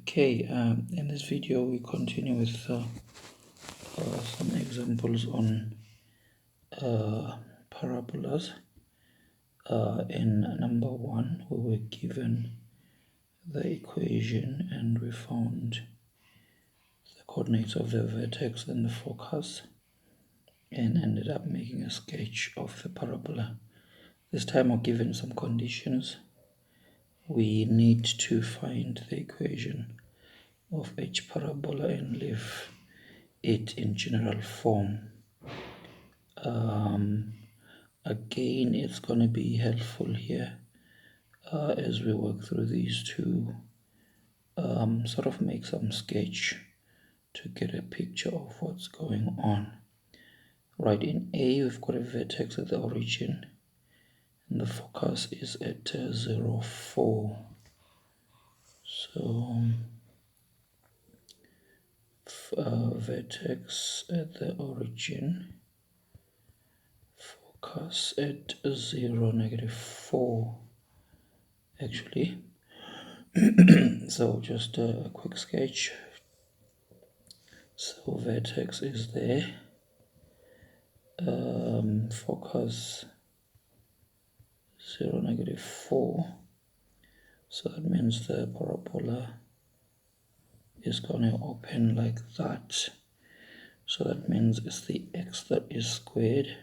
Okay, in this video we continue with some examples on parabolas. In number 1 we were given the equation and we found the coordinates of the vertex and the focus and ended up making a sketch of the parabola. This time we're given some conditions. We need to find the equation of each parabola and leave it in general form. Again, it's going to be helpful here as we work through these to sort of make some sketch to get a picture of what's going on. Right, in A we've got a vertex at the origin and the focus is at 0, 4. So vertex at the origin, focus at 0, -4 actually. So just a quick sketch. So vertex is there, focus 0, -4. So that means the parabola is going to open like that. So that means it's the x that is squared,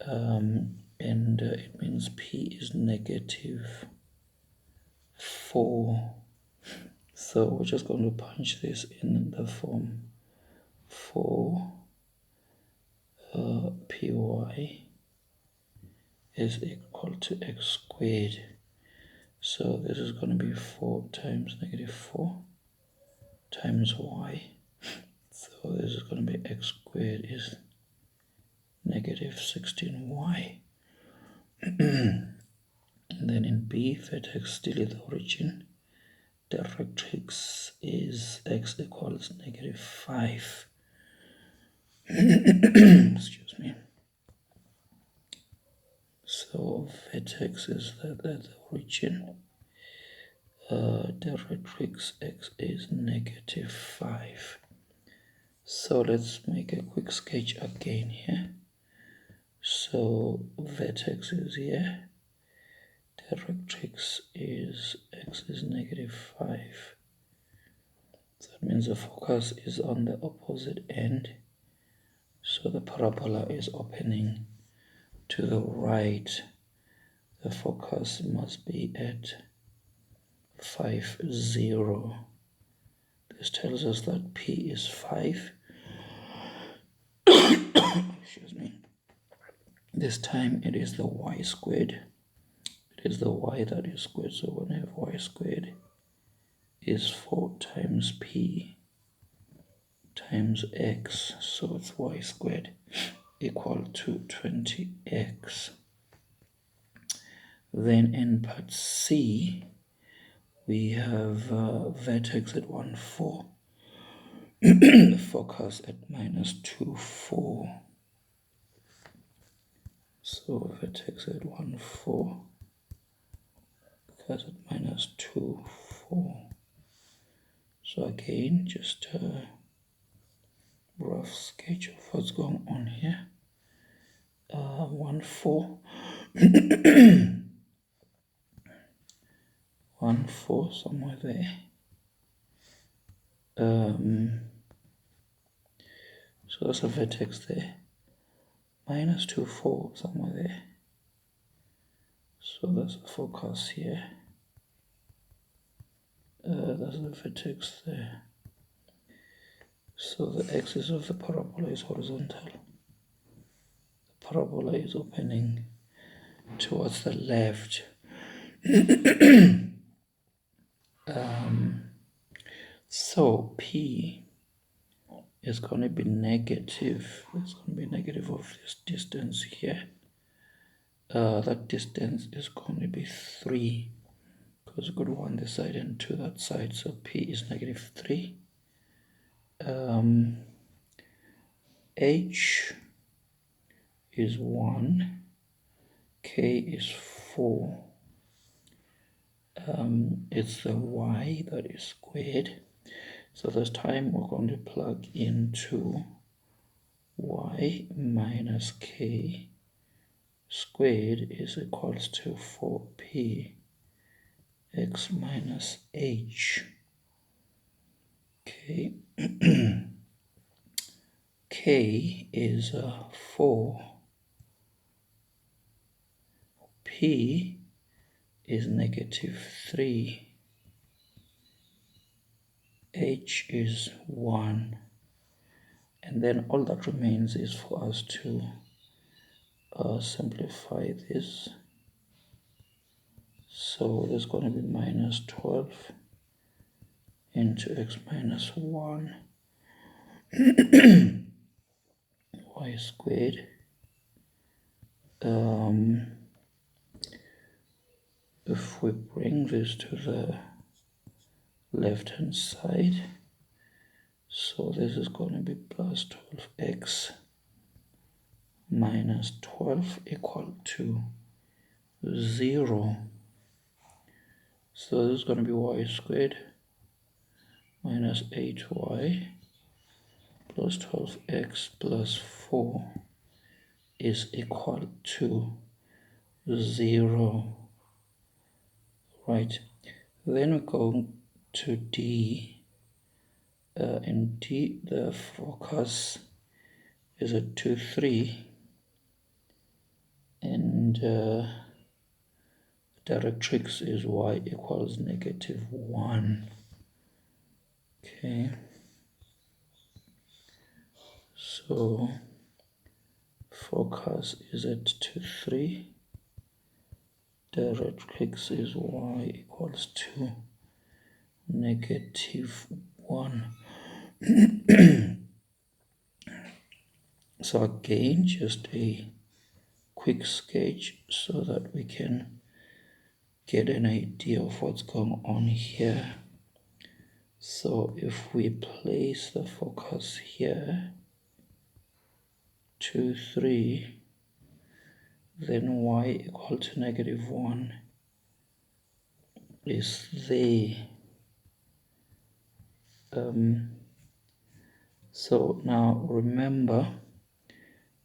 and it means p is -4. So we're just going to punch this in the form 4 py is equal to x squared. So this is going to be 4 times -4 times y. So this is going to be x squared is -16y. And then in B, vertex still at the origin, directrix is x equals -5. Excuse me. So vertex is at the origin, directrix x is -5. So let's make a quick sketch again here. So vertex is here, directrix is x is -5. So that means the focus is on the opposite end. So the parabola is opening to the right. The focus must be at 5, 0. This tells us that p is 5. Excuse me. This time it is the y squared. It is the y that is squared. So when I have y squared is 4 times p times x. So it's y squared equal to 20x. Then in part C, we have vertex at 1, 4, focus at -2, 4. So vertex at 1, 4, focus at -2, 4. So again, just a rough sketch of what's going on here. 1, 4. 1, 4, somewhere there. So that's a vertex there. -2, 4, somewhere there. So that's a focus here. That's the vertex there. So the axis of the parabola is horizontal. The parabola is opening towards the left. So P is going to be negative. It's going to be negative of this distance here. That distance is going to be 3 because we've got 1 this side and 2 that side. So P is -3. H is 1. K is 4. it's the y that is squared. So this time we're going to plug into y minus k squared is equals to 4p x minus h. Okay. K is 4, p is -3, h is 1, and then all that remains is for us to simplify this. So there's going to be minus 12 into x minus 1 y squared. If we bring this to the left hand side, so this is going to be plus 12x minus 12 equal to 0. So this is going to be y squared minus 8y plus 12x plus 4 is equal to 0. Right, then we go to D. In D, the focus is at 2, 3, and directrix is y equals -1. Okay, so focus is at 2, 3, directrix is y equals to -1. So again, just a quick sketch so that we can get an idea of what's going on here. So if we place the focus here, 2, 3, then y equal to -1 is there. So now remember,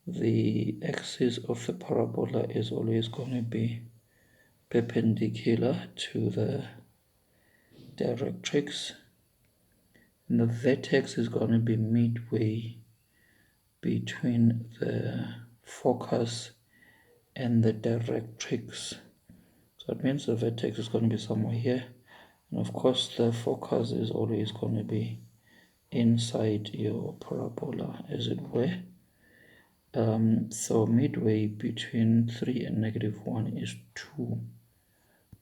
the axis of the parabola is always going to be perpendicular to the directrix, and the vertex is going to be midway between the focus and the directrix. So that means the vertex is going to be somewhere here, and of course the focus is always going to be inside your parabola, as it were. So midway between 3 and -1 is 2,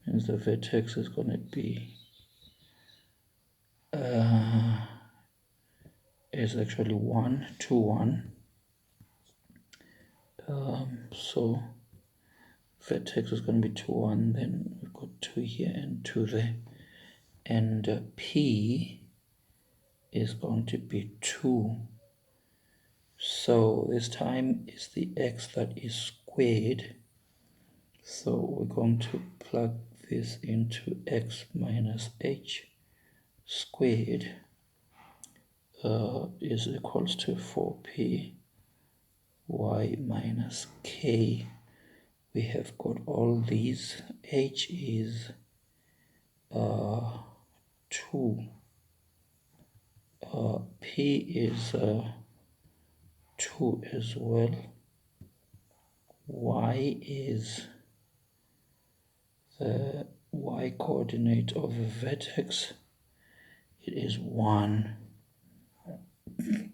means the vertex is going to be is actually 1, 2, 1. So vertex is going to be 2, 1, then we've got 2 here and 2 there, and P is going to be 2. So this time is the x that is squared. So we're going to plug this into x minus h squared is equals to 4p y minus k. We have got all these. H is 2, p is 2 as well, y is the y coordinate of the vertex, it is 1.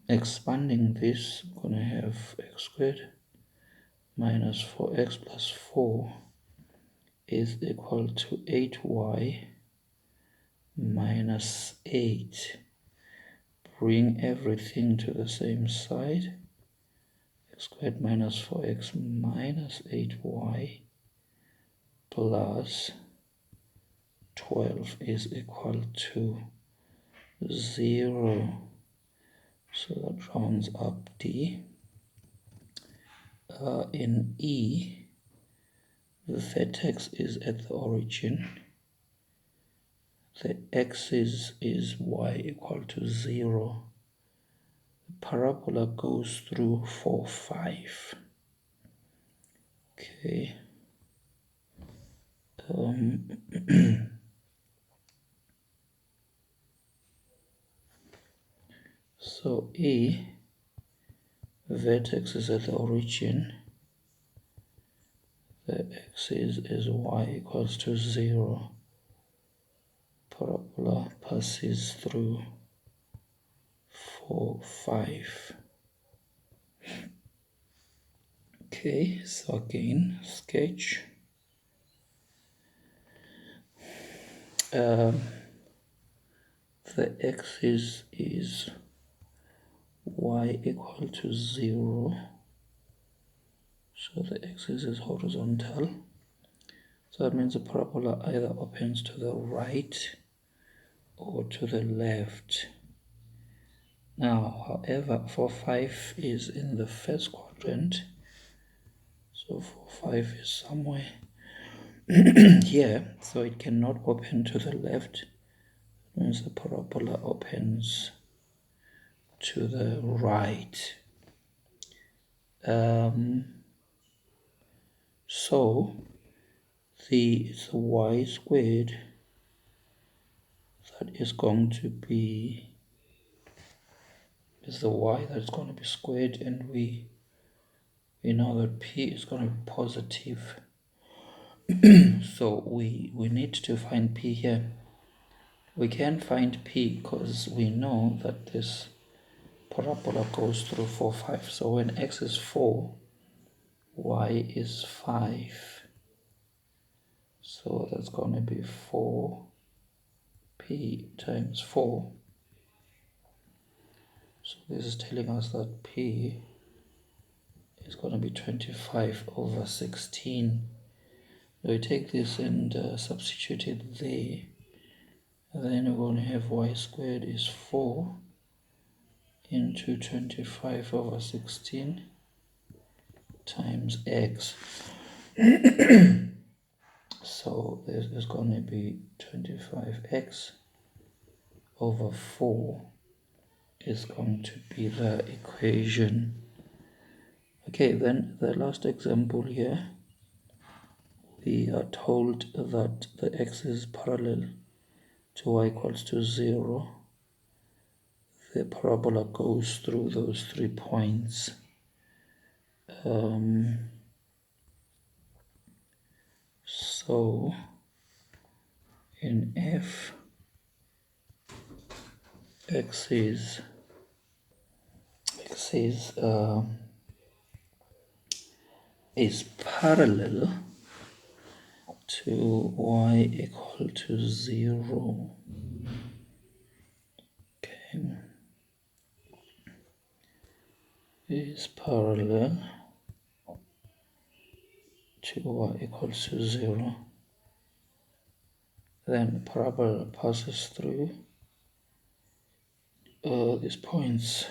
Expanding this, I'm going to have x squared minus 4x plus 4 is equal to 8y minus 8. Bring everything to the same side. X squared minus 4x minus 8y plus 12 is equal to 0. So that rounds up D. In E, the vertex is at the origin, the axis is y equal to 0. The parabola goes through 4, 5. Okay. So A vertex is at the origin. The axis is y equals to 0. Parabola passes through 4, 5. Okay, so again, sketch. The axis is y equal to 0. So the axis is horizontal. So that means the parabola either opens to the right or to the left. Now, however, 4, 5 is in the first quadrant. So 4, 5 is somewhere here. So it cannot open to the left. That means the parabola opens to the right. So the y squared that is going to be is the y that's going to be squared, and we know that p is going to be positive. So we need to find p here. We can find p because we know that this parabola goes through 4, 5. So when x is 4, y is 5. So that's going to be 4p times 4. So this is telling us that p is going to be 25 over 16. So we take this and substitute it there. And then we're going to have y squared is 4 into 25 over 16 times x. So this is going to be 25x over 4 is going to be the equation. Okay, then the last example here, we are told that the x is parallel to y equals to 0. The parabola goes through those 3 points. So in F, x is parallel to y equal to 0. Okay, is parallel to y equals to 0. Then parabola passes through these points.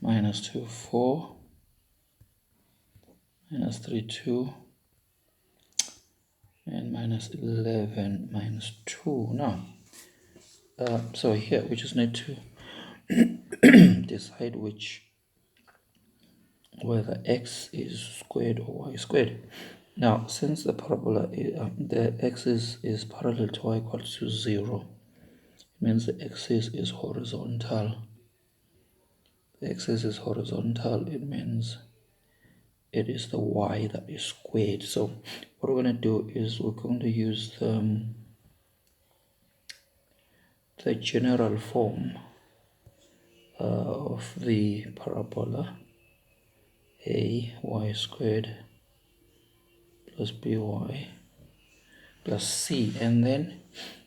Minus 2, 4. Minus 3, 2. And minus 11, minus 2. Now, so here we just need to decide whether x is squared or y squared. Now, since the parabola, the axis is parallel to y equals to 0, it means the axis is horizontal. The axis is horizontal, it means it is the y that is squared. So what we're going to do is we're going to use the general form of the parabola, a y squared plus by plus c, and then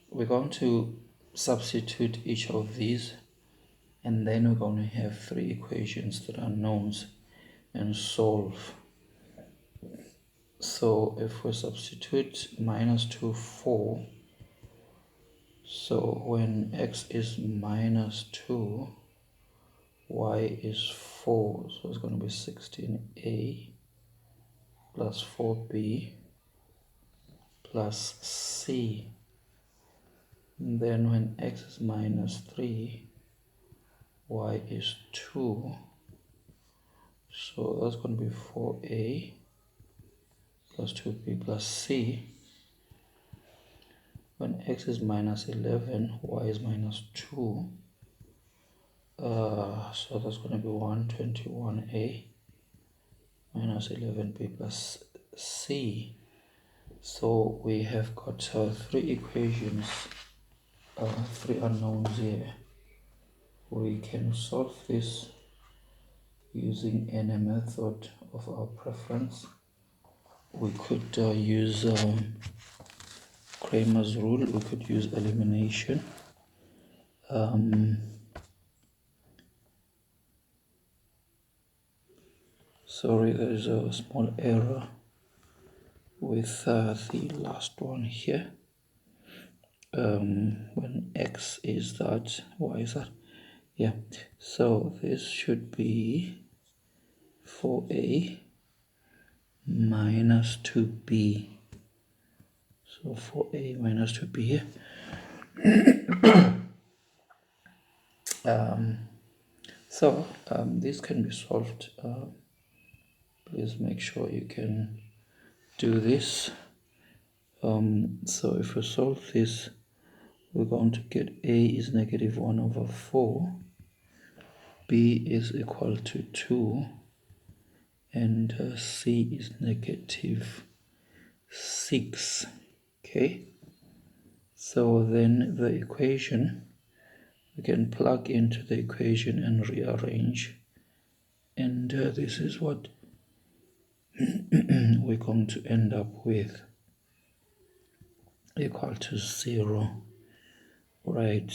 we're going to substitute each of these, and then we're going to have 3 equations that are knowns and solve. So if we substitute minus 2, 4, so when x is minus 2, y is 4, so it's going to be 16a plus 4b plus c. And then when x is minus 3, y is 2, so that's going to be 4a plus 2b plus c. When x is minus 11, y is minus 2, so that's going to be 121a minus 11b plus c. So we have got three equations, three unknowns here. We can solve this using any method of our preference. We could use Kramer's rule, we could use elimination. Sorry, there's a small error with the last one here. When x is that, y is that? Yeah, so this should be 4a minus 2b. So 4a minus 2b here. This can be solved. Please make sure you can do this. So if we solve this, we're going to get a is negative 1 over 4, b is equal to 2, and c is negative 6. Okay, so then the equation, we can plug into the equation and rearrange, and this is what we're going to end up with, equal to 0. Right.